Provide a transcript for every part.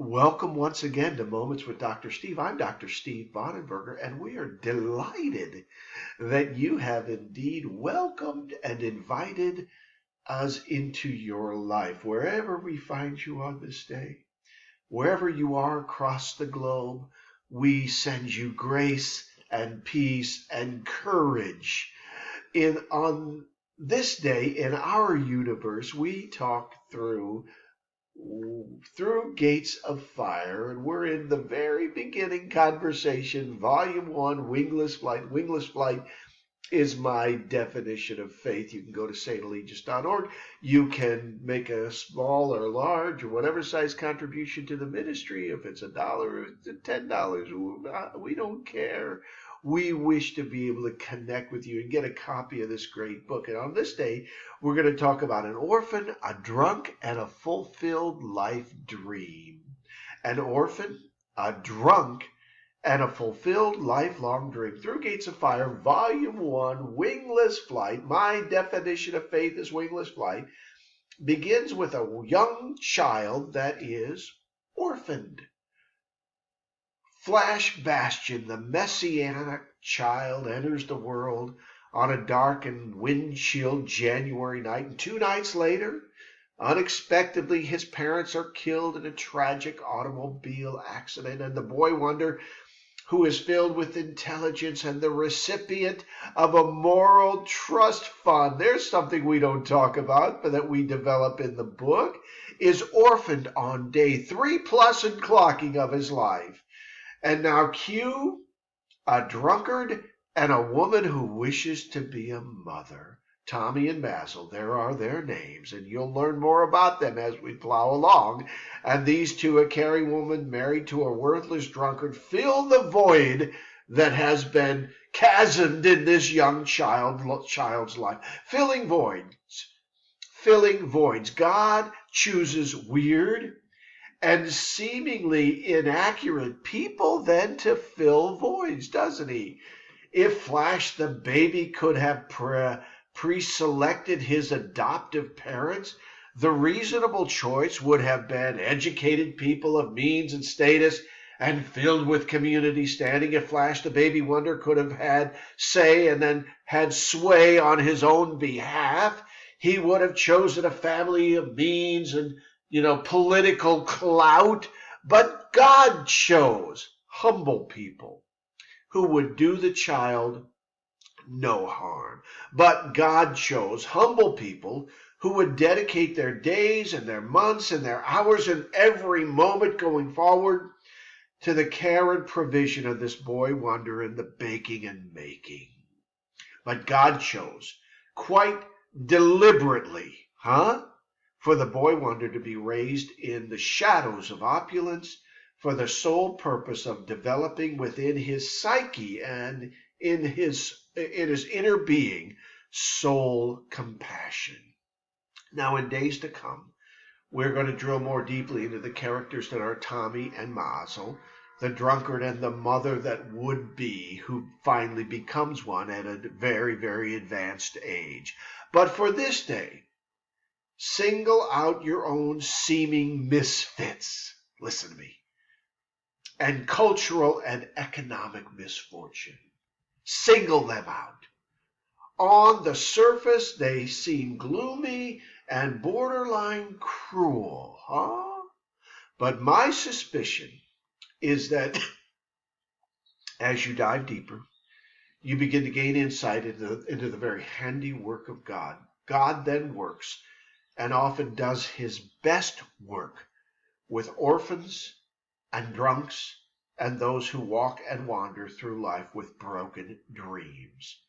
Welcome once again to Moments with Dr. Steve. I'm Dr. Steve Bonenberger, and we are delighted that you have indeed welcomed and invited us into your life, wherever we find you on this day. Wherever you are across the globe, we send you grace and peace and courage. On this day in our universe, we talk through gates of fire, and we're in the very beginning conversation, volume one, wingless flight. Wingless flight is my definition of faith. You can go to saintalegiance.org. You can make a small or large or whatever size contribution to the ministry. If it's $1 or $10, we don't care. We wish to be able to connect with you and get a copy of this great book. And on this day, we're going to talk about an orphan, a drunk, and a fulfilled life dream. An orphan, a drunk, and a fulfilled lifelong dream. Through Gates of Fire, Volume 1, Wingless Flight. My definition of faith is wingless flight. Begins with a young child that is orphaned. Flash Bastion, the messianic child, enters the world on a dark and wind-chilled January night, and 2 nights later, unexpectedly, his parents are killed in a tragic automobile accident, and the boy wonder, who is filled with intelligence and the recipient of a moral trust fund. There's something we don't talk about, but that we develop in the book, is orphaned on day 3+ and clocking of his life. And now cue a drunkard and a woman who wishes to be a mother. Tommy and Basil, there are their names, and you'll learn more about them as we plow along. And these two, a caring woman married to a worthless drunkard, fill the void that has been chasmed in this young child's life. Filling voids. God chooses weird and seemingly inaccurate people then to fill voids, doesn't he? If Flash the baby could have pre-selected his adoptive parents, the reasonable choice would have been educated people of means and status and filled with community standing. If Flash the baby wonder could have had say and then had sway on his own behalf, he would have chosen a family of means and political clout. But God chose humble people who would do the child no harm. But God chose humble people who would dedicate their days and their months and their hours and every moment going forward to the care and provision of this boy wonder and the baking and making. But God chose quite deliberately, for the boy wonder to be raised in the shadows of opulence for the sole purpose of developing within his psyche and in his inner being soul compassion. Now, in days to come, we're going to drill more deeply into the characters that are Tommy and Mazel, the drunkard and the mother that would be, who finally becomes one at a very, very advanced age. But for this day, single out your own seeming misfits, listen to me, and cultural and economic misfortune. Single them out. On the surface, they seem gloomy and borderline cruel, But my suspicion is that as you dive deeper, you begin to gain insight into the very handiwork of God. God then works and often does his best work with orphans and drunks and those who walk and wander through life with broken dreams.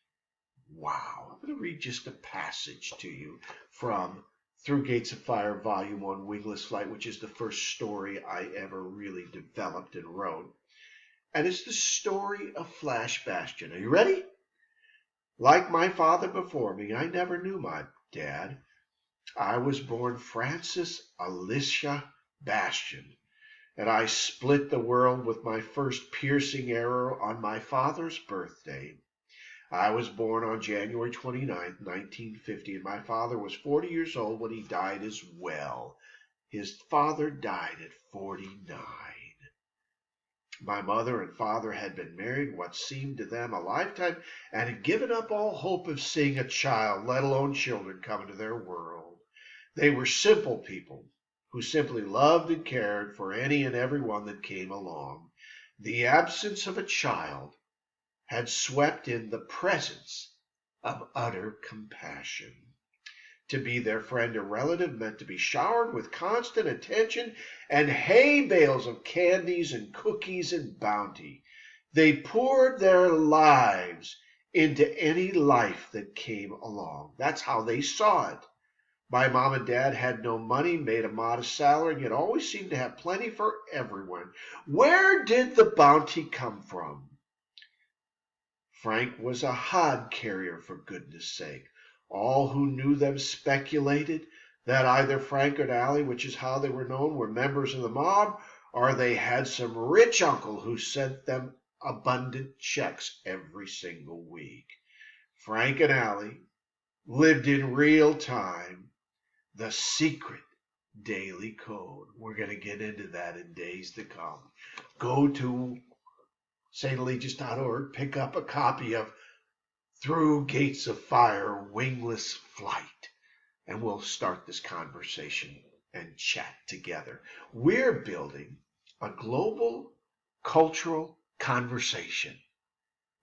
Wow. I'm going to read just a passage to you from Through Gates of Fire, Volume 1, Wingless Flight, which is the first story I ever really developed and wrote. And it's the story of Flash Bastion. Are you ready? Like my father before me, I never knew my dad. I was born Francis Alicia Bastion, and I split the world with my first piercing arrow on my father's birthday. I was born on January 29th, 1950, and my father was 40 years old when he died as well. His father died at 49. My mother and father had been married what seemed to them a lifetime and had given up all hope of seeing a child, let alone children, come into their world. They were simple people who simply loved and cared for any and every one that came along. The absence of a child had swept in the presence of utter compassion. To be their friend or relative meant to be showered with constant attention and hay bales of candies and cookies and bounty. They poured their lives into any life that came along. That's how they saw it. My mom and dad had no money, made a modest salary, and yet always seemed to have plenty for everyone. Where did the bounty come from? Frank was a hod carrier, for goodness sake. All who knew them speculated that either Frank or Allie, which is how they were known, were members of the mob, or they had some rich uncle who sent them abundant checks every single week. Frank and Allie lived in real time the secret daily code. We're going to get into that in days to come. Go to stalegious.org, pick up a copy of Through Gates of Fire, Wingless Flight, and we'll start this conversation and chat together. We're building a global cultural conversation.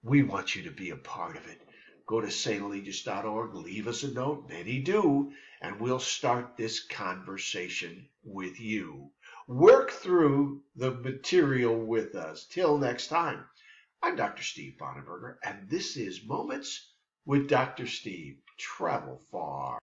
We want you to be a part of it. Go to stalegious.org, leave us a note, many do, and we'll start this conversation with you. Work through the material with us. Till next time. I'm Dr. Steve Bonneberger, and this is Moments with Dr. Steve. Travel far.